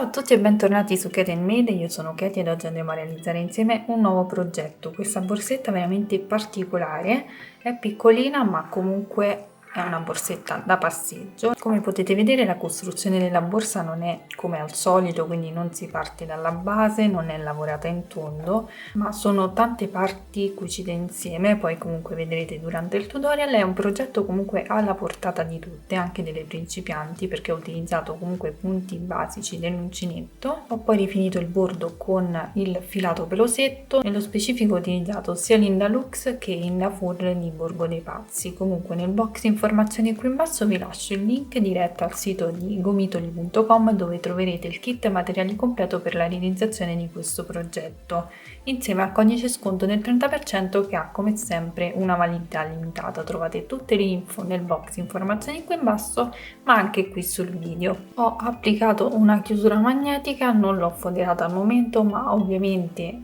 a tutti e bentornati su Katie & Made, io sono Katie ed oggi andremo a realizzare insieme un nuovo progetto. Questa borsetta veramente particolare, è piccolina ma comunque è una borsetta da passeggio. Come potete vedere la costruzione della borsa non è come al solito, quindi non si parte dalla base, non è lavorata in tondo, ma sono tante parti cucite insieme, poi comunque vedrete durante il tutorial. È un progetto comunque alla portata di tutte, anche delle principianti, perché ho utilizzato comunque punti basici dell'uncinetto. Ho poi rifinito il bordo con il filato pelosetto, nello specifico ho utilizzato sia l'Indalux che Indafur di Borgo dei Pazzi. Comunque nel box informazioni qui in basso vi lascio il link diretto al sito di gomitoli.com dove troverete il kit e materiali completo per la realizzazione di questo progetto, insieme al codice sconto del 30% che ha come sempre una validità limitata. Trovate tutte le info nel box informazioni qui in basso, ma anche qui sul video. Ho applicato una chiusura magnetica, non l'ho foderata al momento, ma ovviamente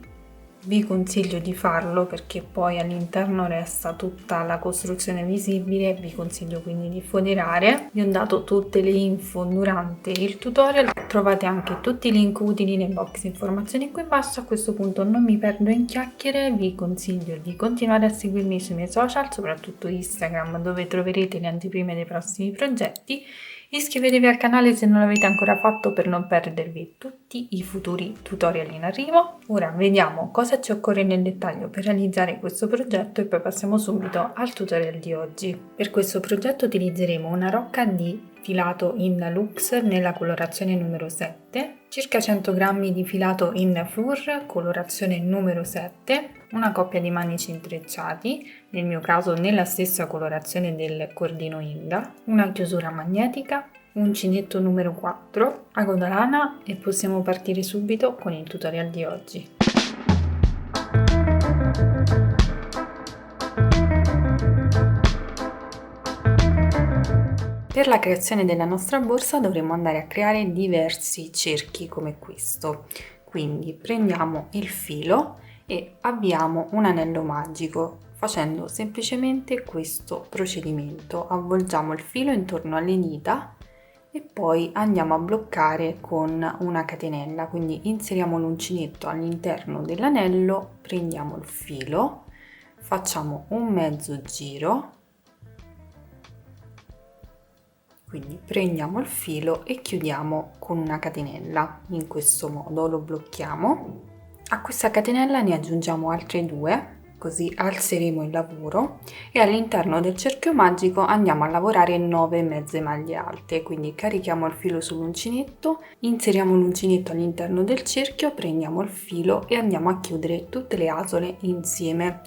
vi consiglio di farlo perché poi all'interno resta tutta la costruzione visibile. Vi consiglio quindi di foderare. Vi ho dato tutte le info durante il tutorial, trovate anche tutti i link utili nei box informazioni qui in basso. A questo punto non mi perdo in chiacchiere, vi consiglio di continuare a seguirmi sui miei social, soprattutto Instagram, dove troverete le anteprime dei prossimi progetti. Iscrivetevi al canale se non l'avete ancora fatto per non perdervi tutti i futuri tutorial in arrivo. Ora vediamo cosa ci occorre nel dettaglio per realizzare questo progetto e poi passiamo subito al tutorial di oggi. Per questo progetto utilizzeremo una rocca di filato Indalux nella colorazione numero 7, circa 100 g di filato Indafur colorazione numero 7, una coppia di manici intrecciati, nel mio caso nella stessa colorazione del cordino Inda, una chiusura magnetica, uncinetto numero 4, ago da lana e possiamo partire subito con il tutorial di oggi. Per la creazione della nostra borsa dovremo andare a creare diversi cerchi come questo. Quindi prendiamo il filo e avviamo un anello magico facendo semplicemente questo procedimento. Avvolgiamo il filo intorno alle dita e poi andiamo a bloccare con una catenella. Quindi inseriamo l'uncinetto all'interno dell'anello, prendiamo il filo, facciamo un mezzo giro. Quindi prendiamo il filo e chiudiamo con una catenella, in questo modo lo blocchiamo. A questa catenella ne aggiungiamo altre due, così alzeremo il lavoro e all'interno del cerchio magico andiamo a lavorare 9 mezze maglie alte. Quindi carichiamo il filo sull'uncinetto, inseriamo l'uncinetto all'interno del cerchio, prendiamo il filo e andiamo a chiudere tutte le asole insieme.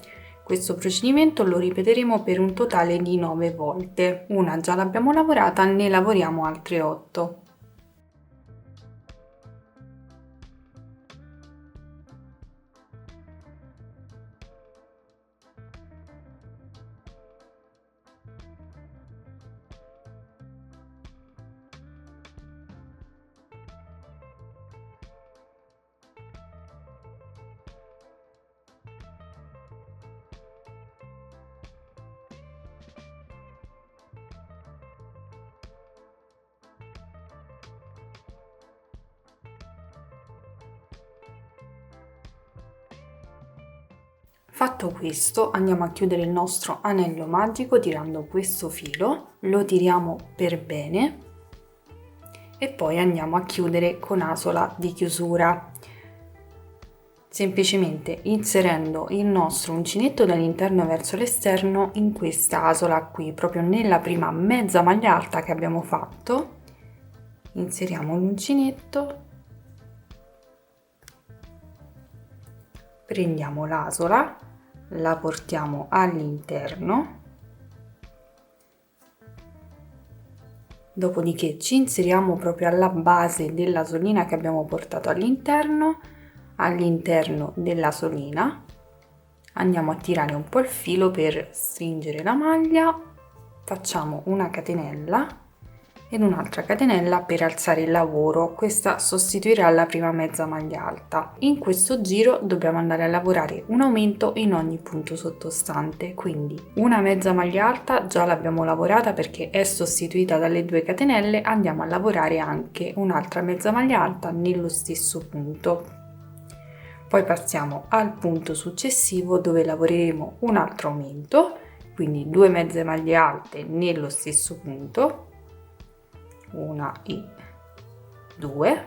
Questo procedimento lo ripeteremo per un totale di 9 volte. Una già l'abbiamo lavorata, ne lavoriamo altre 8. Fatto questo, andiamo a chiudere il nostro anello magico tirando questo filo, lo tiriamo per bene e poi andiamo a chiudere con asola di chiusura, semplicemente inserendo il nostro uncinetto dall'interno verso l'esterno in questa asola qui, proprio nella prima mezza maglia alta che abbiamo fatto. Inseriamo l'uncinetto, prendiamo l'asola, la portiamo all'interno, dopodiché ci inseriamo proprio alla base dell'asolina che abbiamo portato all'interno della solina, andiamo a tirare un po' il filo per stringere la maglia, facciamo una catenella ed un'altra catenella per alzare il lavoro. Questa sostituirà la prima mezza maglia alta. In questo giro dobbiamo andare a lavorare un aumento in ogni punto sottostante, quindi una mezza maglia alta già l'abbiamo lavorata perché è sostituita dalle 2 catenelle, andiamo a lavorare anche un'altra mezza maglia alta nello stesso punto. Poi passiamo al punto successivo dove lavoreremo un altro aumento, quindi 2 mezze maglie alte nello stesso punto, una e 2,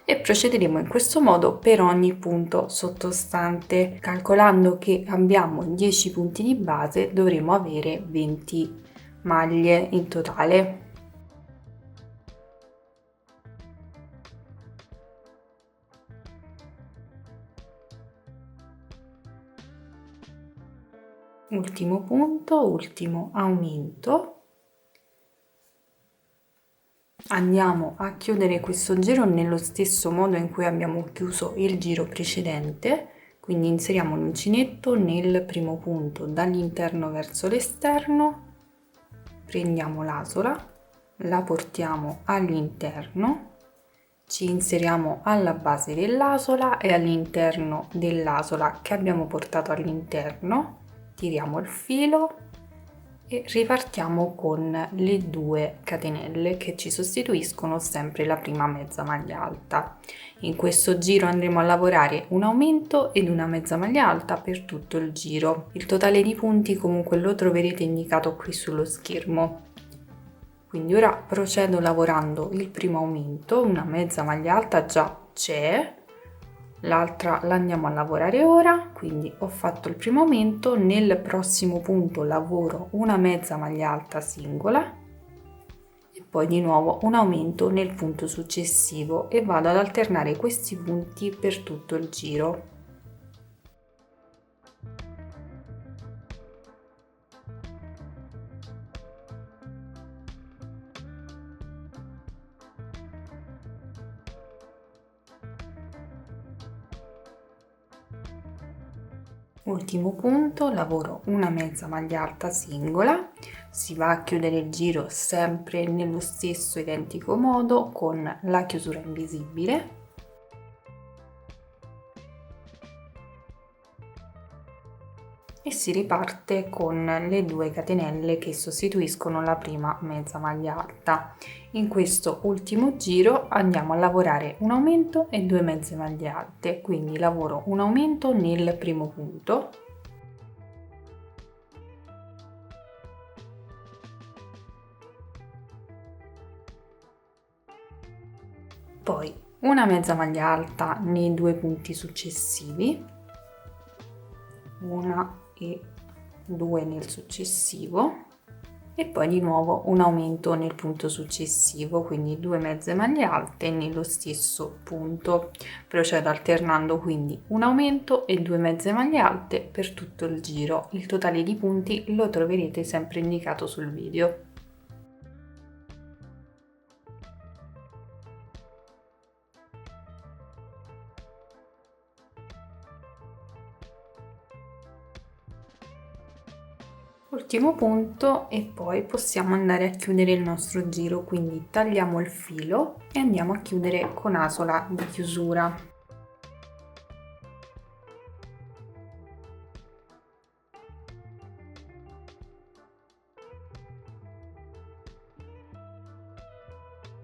e procederemo in questo modo per ogni punto sottostante. Calcolando che abbiamo 10 punti di base dovremo avere 20 maglie in totale. Ultimo punto, ultimo aumento. Andiamo a chiudere questo giro nello stesso modo in cui abbiamo chiuso il giro precedente, quindi inseriamo l'uncinetto nel primo punto dall'interno verso l'esterno, prendiamo l'asola, la portiamo all'interno, ci inseriamo alla base dell'asola e all'interno dell'asola che abbiamo portato all'interno tiriamo il filo e ripartiamo con le 2 catenelle che ci sostituiscono sempre la prima mezza maglia alta. In questo giro andremo a lavorare un aumento ed una mezza maglia alta per tutto il giro. Il totale di punti comunque lo troverete indicato qui sullo schermo. Quindi ora procedo lavorando il primo aumento, una mezza maglia alta già c'è, l'altra la andiamo a lavorare ora, quindi ho fatto il primo aumento, nel prossimo punto lavoro una mezza maglia alta singola e poi di nuovo un aumento nel punto successivo e vado ad alternare questi punti per tutto il giro. Ultimo punto, lavoro una mezza maglia alta singola, si va a chiudere il giro sempre nello stesso identico modo con la chiusura invisibile. E si riparte con le 2 catenelle che sostituiscono la prima mezza maglia alta. In questo ultimo giro andiamo a lavorare un aumento e 2 mezze maglie alte, quindi lavoro un aumento nel primo punto, poi una mezza maglia alta nei 2 punti successivi, una e 2 nel successivo e poi di nuovo un aumento nel punto successivo, quindi 2 mezze maglie alte nello stesso punto. Procedo alternando quindi un aumento e 2 mezze maglie alte per tutto il giro. Il totale di punti lo troverete sempre indicato sul video. Ultimo punto e poi possiamo andare a chiudere il nostro giro, quindi tagliamo il filo e andiamo a chiudere con asola di chiusura.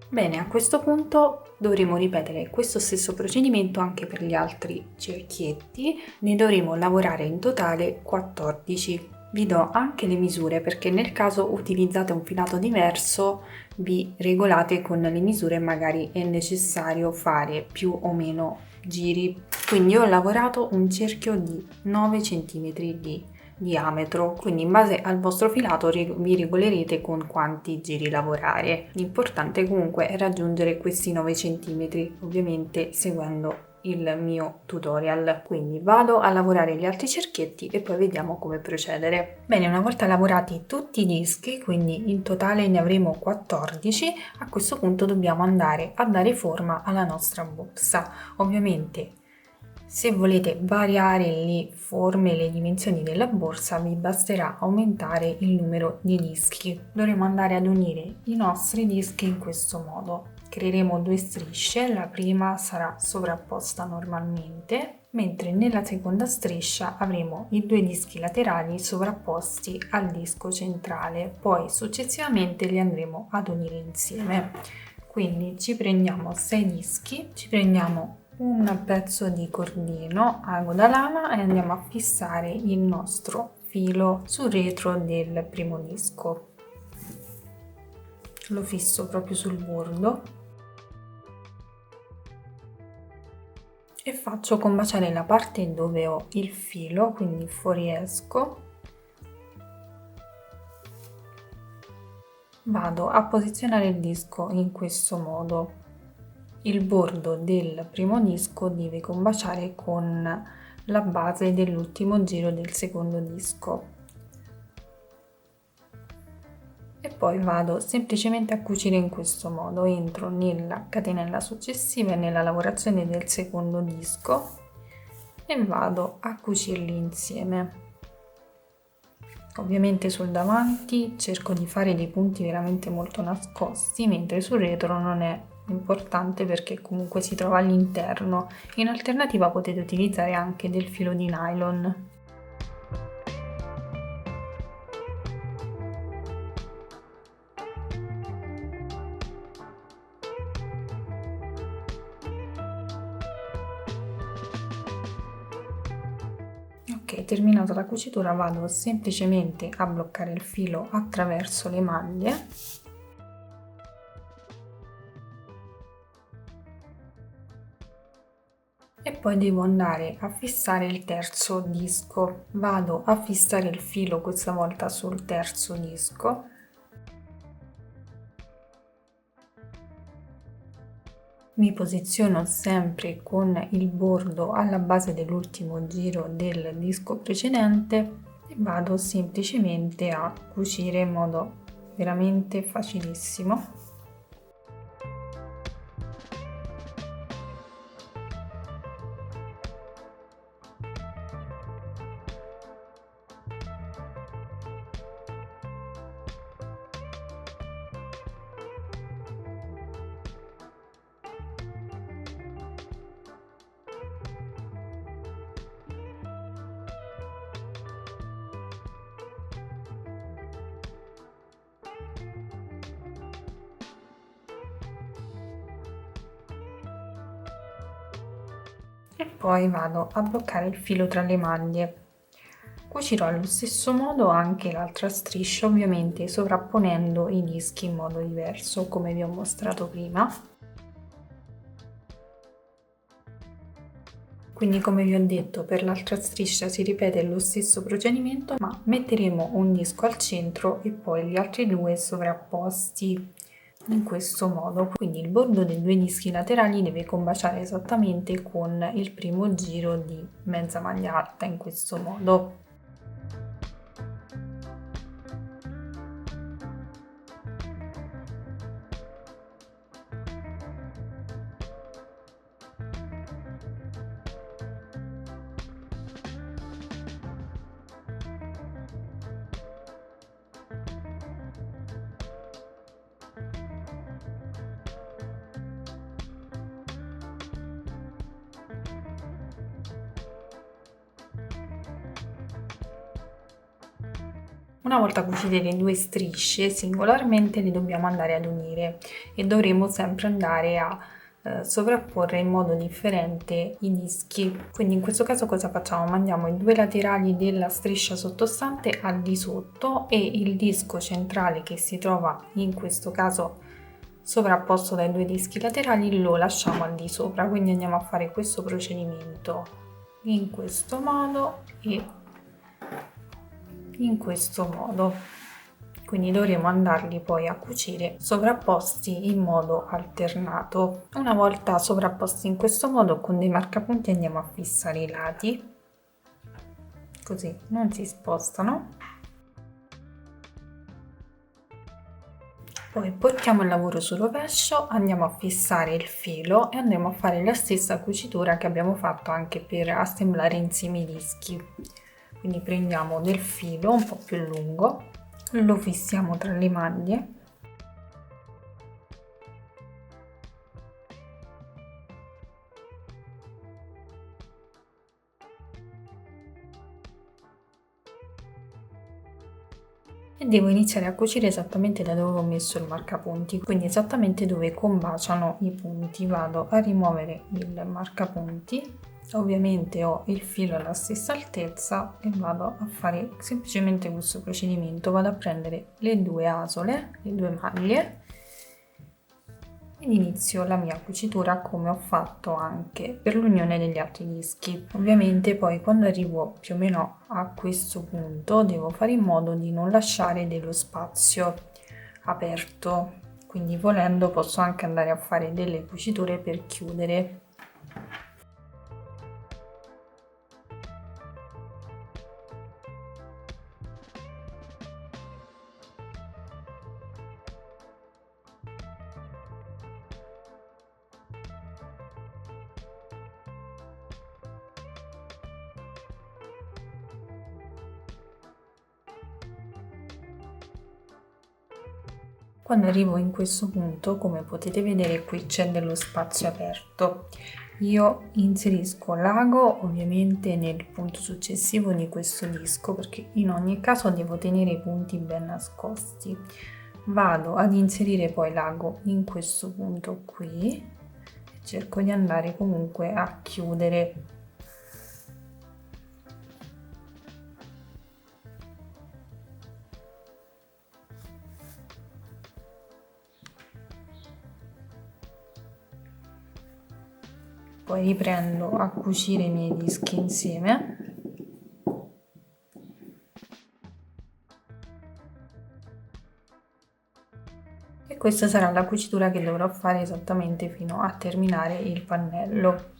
Bene, a questo punto dovremo ripetere questo stesso procedimento anche per gli altri cerchietti, ne dovremo lavorare in totale 14. Vi do anche le misure perché nel caso utilizzate un filato diverso vi regolate con le misure, magari è necessario fare più o meno giri. Quindi ho lavorato un cerchio di 9 cm di diametro, quindi in base al vostro filato vi regolerete con quanti giri lavorare. L'importante comunque è raggiungere questi 9 cm, ovviamente seguendo il mio tutorial. Quindi vado a lavorare gli altri cerchietti e poi vediamo come procedere. Bene, una volta lavorati tutti i dischi, quindi in totale ne avremo 14, a questo punto dobbiamo andare a dare forma alla nostra borsa. Ovviamente Se volete variare le forme e le dimensioni della borsa, vi basterà aumentare il numero di dischi. Dovremo andare ad unire i nostri dischi in questo modo. Creeremo due strisce, la prima sarà sovrapposta normalmente, mentre nella seconda striscia avremo i due dischi laterali sovrapposti al disco centrale, poi successivamente li andremo ad unire insieme. Quindi ci prendiamo 6 dischi, ci prendiamo un pezzo di cordino ago da lana e andiamo a fissare il nostro filo sul retro del primo disco. Lo fisso proprio sul bordo e faccio combaciare la parte dove ho il filo, quindi fuoriesco. Vado a posizionare il disco in questo modo. Il bordo del primo disco deve combaciare con la base dell'ultimo giro del secondo disco e poi vado semplicemente a cucire in questo modo. Entro nella catenella successiva e nella lavorazione del secondo disco e vado a cucirli insieme. Ovviamente sul davanti cerco di fare dei punti veramente molto nascosti, mentre sul retro non è importante perché comunque si trova all'interno. In alternativa potete utilizzare anche del filo di nylon. Ok, terminata la cucitura vado semplicemente a bloccare il filo attraverso le maglie. E poi devo andare a fissare il terzo disco. Vado a fissare il filo questa volta sul terzo disco. Mi posiziono sempre con il bordo alla base dell'ultimo giro del disco precedente e vado semplicemente a cucire in modo veramente facilissimo. E poi vado a bloccare il filo tra le maglie. Cucirò allo stesso modo anche l'altra striscia, ovviamente sovrapponendo i dischi in modo diverso, come vi ho mostrato prima. Quindi, come vi ho detto, per l'altra striscia si ripete lo stesso procedimento, ma metteremo un disco al centro e poi gli altri due sovrapposti in questo modo. Quindi il bordo dei due dischi laterali deve combaciare esattamente con il primo giro di mezza maglia alta in questo modo. Una volta cucite le due strisce singolarmente le dobbiamo andare ad unire e dovremo sempre andare a sovrapporre in modo differente i dischi. Quindi in questo caso cosa facciamo? Mandiamo i due laterali della striscia sottostante al di sotto e il disco centrale che si trova in questo caso sovrapposto dai due dischi laterali lo lasciamo al di sopra. Quindi andiamo a fare questo procedimento in questo modo e in questo modo. Quindi dovremo andarli poi a cucire sovrapposti in modo alternato. Una volta sovrapposti in questo modo, con dei marcapunti andiamo a fissare i lati, così non si spostano. Poi portiamo il lavoro sul rovescio, andiamo a fissare il filo e andremo a fare la stessa cucitura che abbiamo fatto anche per assemblare insieme i dischi. Quindi prendiamo del filo un po' più lungo, lo fissiamo tra le maglie e devo iniziare a cucire esattamente da dove ho messo il marcapunti, quindi esattamente dove combaciano i punti. Vado a rimuovere il marcapunti, ovviamente ho il filo alla stessa altezza e vado a fare semplicemente questo procedimento. Vado a prendere le due asole, le due maglie ed inizio la mia cucitura come ho fatto anche per l'unione degli altri dischi. Ovviamente poi quando arrivo più o meno a questo punto devo fare in modo di non lasciare dello spazio aperto, quindi volendo posso anche andare a fare delle cuciture per chiudere. Quando arrivo in questo punto, come potete vedere, qui c'è dello spazio aperto. Io inserisco l'ago ovviamente nel punto successivo di questo disco, perché in ogni caso devo tenere i punti ben nascosti. Vado ad inserire poi l'ago in questo punto qui e cerco di andare comunque a chiudere. Poi riprendo a cucire i miei dischi insieme. E questa sarà la cucitura che dovrò fare esattamente fino a terminare il pannello.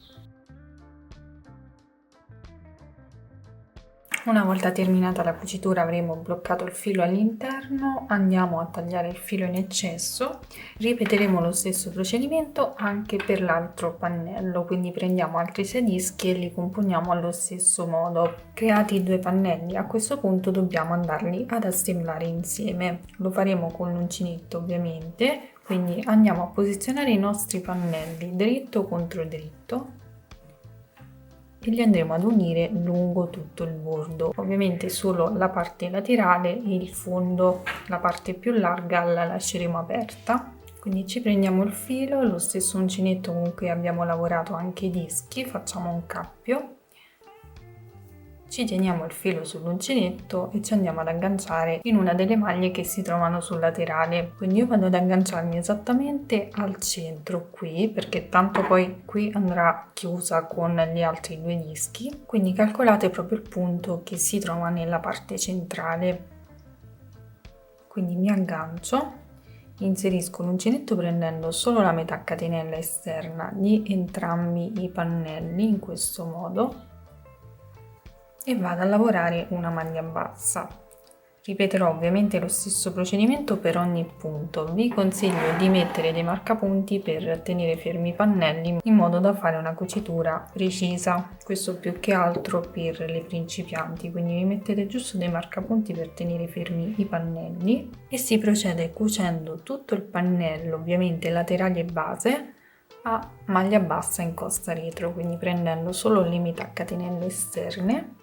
Una volta terminata la cucitura avremo bloccato il filo all'interno, andiamo a tagliare il filo in eccesso, ripeteremo lo stesso procedimento anche per l'altro pannello, quindi prendiamo altri 6 dischi e li componiamo allo stesso modo. Creati i due pannelli, a questo punto dobbiamo andarli ad assemblare insieme, lo faremo con l'uncinetto ovviamente, quindi andiamo a posizionare i nostri pannelli dritto contro dritto e li andremo ad unire lungo tutto il bordo. Ovviamente solo la parte laterale e il fondo, la parte più larga, la lasceremo aperta. Quindi ci prendiamo il filo, lo stesso uncinetto con cui abbiamo lavorato anche i dischi, facciamo un cappio, ci teniamo il filo sull'uncinetto e ci andiamo ad agganciare in una delle maglie che si trovano sul laterale. Quindi io vado ad agganciarmi esattamente al centro qui, perché tanto poi qui andrà chiusa con gli altri due dischi, quindi calcolate proprio il punto che si trova nella parte centrale. Quindi mi aggancio, inserisco l'uncinetto prendendo solo la metà catenella esterna di entrambi i pannelli in questo modo e vado a lavorare una maglia bassa. Ripeterò ovviamente lo stesso procedimento per ogni punto. Vi consiglio di mettere dei marcapunti per tenere fermi i pannelli in modo da fare una cucitura precisa. Questo più che altro per le principianti, quindi vi mettete giusto dei marcapunti per tenere fermi i pannelli e si procede cucendo tutto il pannello, ovviamente laterali e base, a maglia bassa in costa retro, quindi prendendo solo le metà catenelle esterne.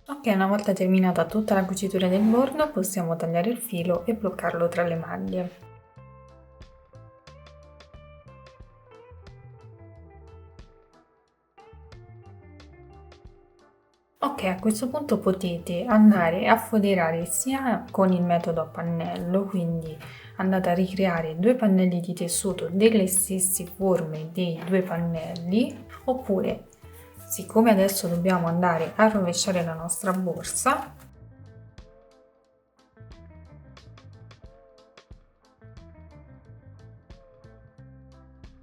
Ok, una volta terminata tutta la cucitura del bordo possiamo tagliare il filo e bloccarlo tra le maglie. Ok, a questo punto potete andare a foderare sia con il metodo a pannello, quindi andate a ricreare due pannelli di tessuto delle stesse forme dei due pannelli, oppure, siccome adesso dobbiamo andare a rovesciare la nostra borsa,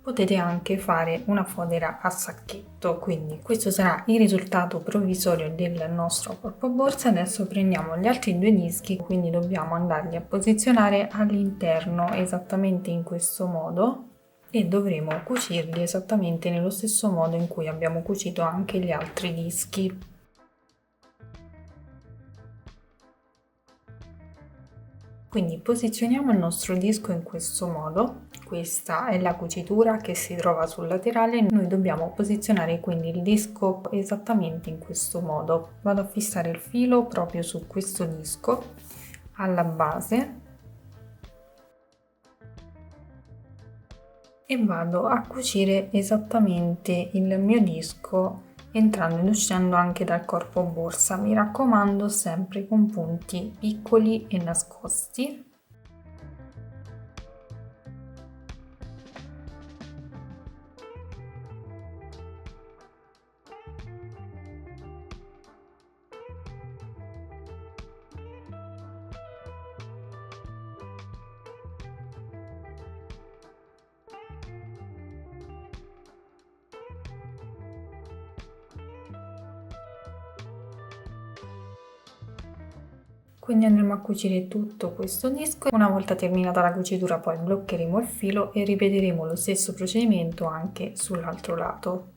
potete anche fare una fodera a sacchetto. Quindi questo sarà il risultato provvisorio del nostro corpo borsa. Adesso prendiamo gli altri due dischi, quindi dobbiamo andarli a posizionare all'interno esattamente in questo modo e dovremo cucirli esattamente nello stesso modo in cui abbiamo cucito anche gli altri dischi. Quindi posizioniamo il nostro disco in questo modo. Questa è la cucitura che si trova sul laterale. Noi dobbiamo posizionare quindi il disco esattamente in questo modo. Vado a fissare il filo proprio su questo disco alla base e vado a cucire esattamente il mio disco entrando ed uscendo anche dal corpo borsa. Mi raccomando, sempre con punti piccoli e nascosti. Quindi andremo a cucire tutto questo disco. Una volta terminata la cucitura poi bloccheremo il filo e ripeteremo lo stesso procedimento anche sull'altro lato.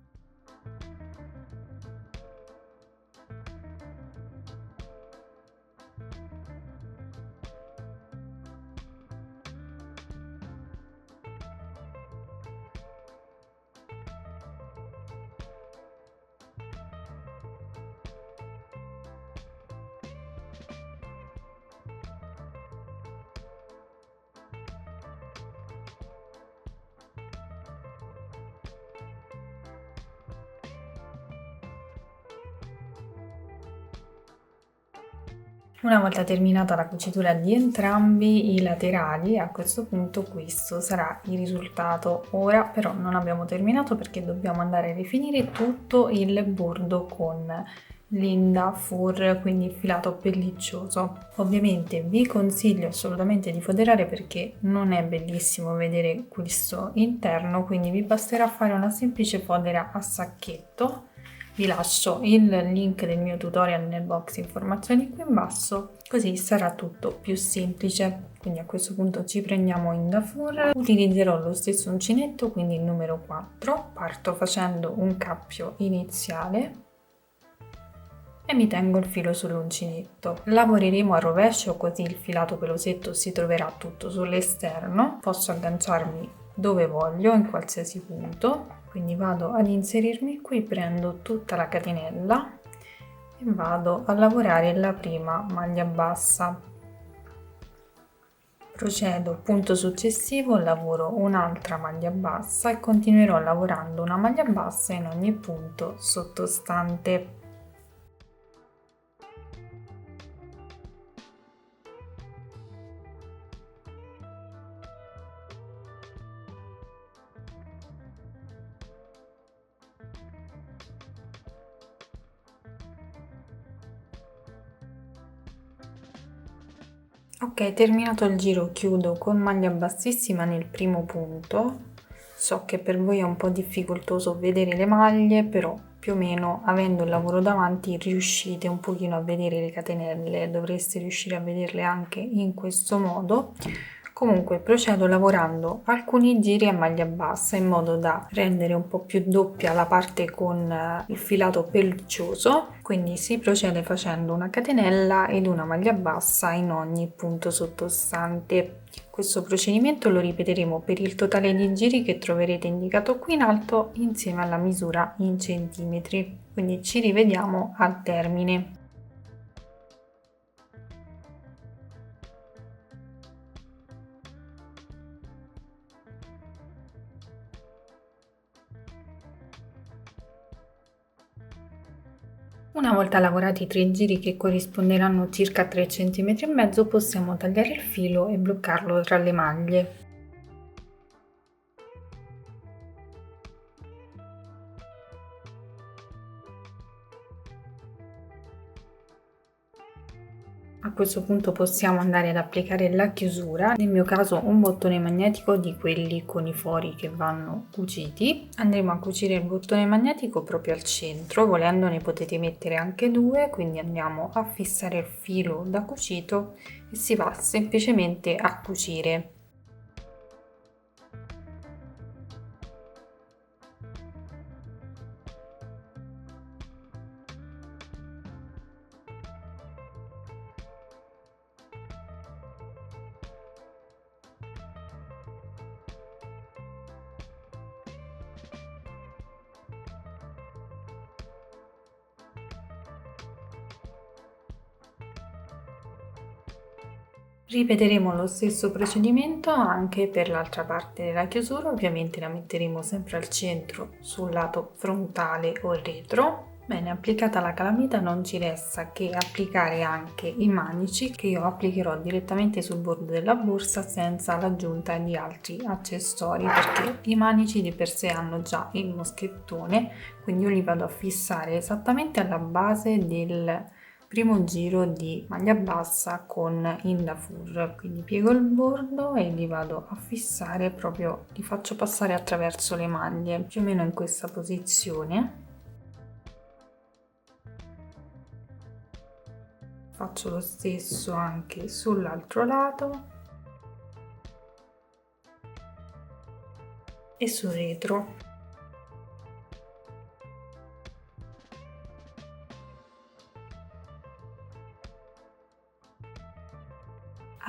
Una volta terminata la cucitura di entrambi i laterali, a questo punto questo sarà il risultato. Ora però non abbiamo terminato perché dobbiamo andare a rifinire tutto il bordo con Linda Fur, quindi il filato pelliccioso. Ovviamente vi consiglio assolutamente di foderare perché non è bellissimo vedere questo interno, quindi vi basterà fare una semplice fodera a sacchetto. Vi lascio il link del mio tutorial nel box informazioni qui in basso, così sarà tutto più semplice. Quindi a questo punto ci prendiamo in Dafur, utilizzerò lo stesso uncinetto, quindi il numero 4, parto facendo un cappio iniziale e mi tengo il filo sull'uncinetto. Lavoreremo a rovescio così il filato pelosetto si troverà tutto sull'esterno, posso agganciarmi dove voglio in qualsiasi punto. Quindi vado ad inserirmi qui, prendo tutta la catenella e vado a lavorare la prima maglia bassa. Procedo, punto successivo, lavoro un'altra maglia bassa e continuerò lavorando una maglia bassa in ogni punto sottostante. Ok, terminato il giro chiudo con maglia bassissima nel primo punto. So che per voi è un po' difficoltoso vedere le maglie, però più o meno avendo il lavoro davanti riuscite un pochino a vedere le catenelle, dovreste riuscire a vederle anche in questo modo. Comunque procedo lavorando alcuni giri a maglia bassa in modo da rendere un po' più doppia la parte con il filato pellicioso, quindi si procede facendo una catenella ed una maglia bassa in ogni punto sottostante. Questo procedimento lo ripeteremo per il totale di giri che troverete indicato qui in alto insieme alla misura in centimetri, quindi ci rivediamo al termine. Una volta lavorati i 3 giri, che corrisponderanno circa a 3,5 cm, possiamo tagliare il filo e bloccarlo tra le maglie. A questo punto possiamo andare ad applicare la chiusura, nel mio caso un bottone magnetico di quelli con i fori che vanno cuciti. Andremo a cucire il bottone magnetico proprio al centro, volendo ne potete mettere anche 2, quindi andiamo a fissare il filo da cucito e si va semplicemente a cucire. Ripeteremo lo stesso procedimento anche per l'altra parte della chiusura, ovviamente la metteremo sempre al centro sul lato frontale o retro. Bene, applicata la calamita non ci resta che applicare anche i manici, che io applicherò direttamente sul bordo della borsa senza l'aggiunta di altri accessori, perché i manici di per sé hanno già il moschettone, quindi io li vado a fissare esattamente alla base del primo giro di maglia bassa con il dafur. Quindi piego il bordo e li vado a fissare, proprio li faccio passare attraverso le maglie, più o meno in questa posizione. Faccio lo stesso anche sull'altro lato e sul retro.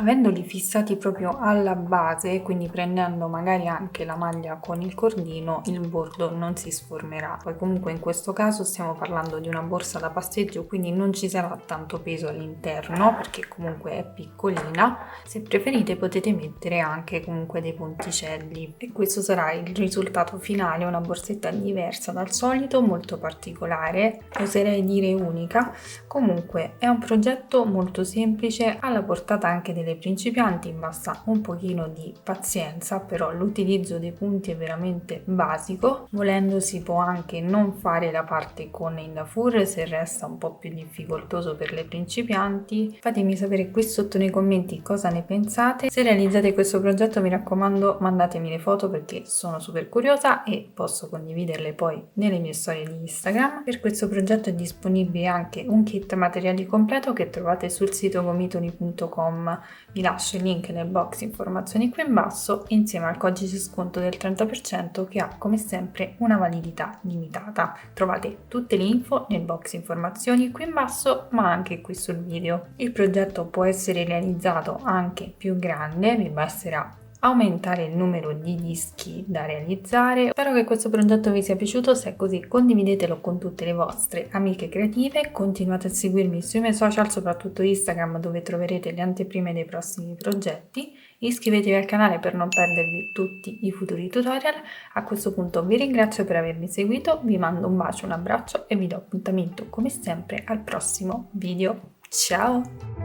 Avendoli fissati proprio alla base, quindi prendendo magari anche la maglia con il cordino, il bordo non si sformerà. Poi comunque in questo caso stiamo parlando di una borsa da passeggio, quindi non ci sarà tanto peso all'interno perché comunque è piccolina. Se preferite potete mettere anche comunque dei ponticelli e questo sarà il risultato finale, una borsetta diversa dal solito, molto particolare, oserei dire unica. Comunque è un progetto molto semplice, alla portata anche delle principianti, basta un pochino di pazienza, però l'utilizzo dei punti è veramente basico. Volendo si può anche non fare la parte con il dafur se resta un po' più difficoltoso per le principianti. Fatemi sapere qui sotto nei commenti cosa ne pensate. Se realizzate questo progetto, mi raccomando, mandatemi le foto perché sono super curiosa e posso condividerle poi nelle mie storie di Instagram. Per questo progetto è disponibile anche un kit materiali completo che trovate sul sito gomitoli.com. Vi lascio il link nel box informazioni qui in basso insieme al codice sconto del 30% che ha come sempre una validità limitata. Trovate tutte le info nel box informazioni qui in basso ma anche qui sul video. Il progetto può essere realizzato anche più grande, vi basterà aumentare il numero di dischi da realizzare. Spero che questo progetto vi sia piaciuto, se è così condividetelo con tutte le vostre amiche creative, continuate a seguirmi sui miei social, soprattutto Instagram, dove troverete le anteprime dei prossimi progetti. Iscrivetevi al canale per non perdervi tutti i futuri tutorial. A questo punto vi ringrazio per avermi seguito, vi mando un bacio, un abbraccio e vi do appuntamento come sempre al prossimo video. Ciao!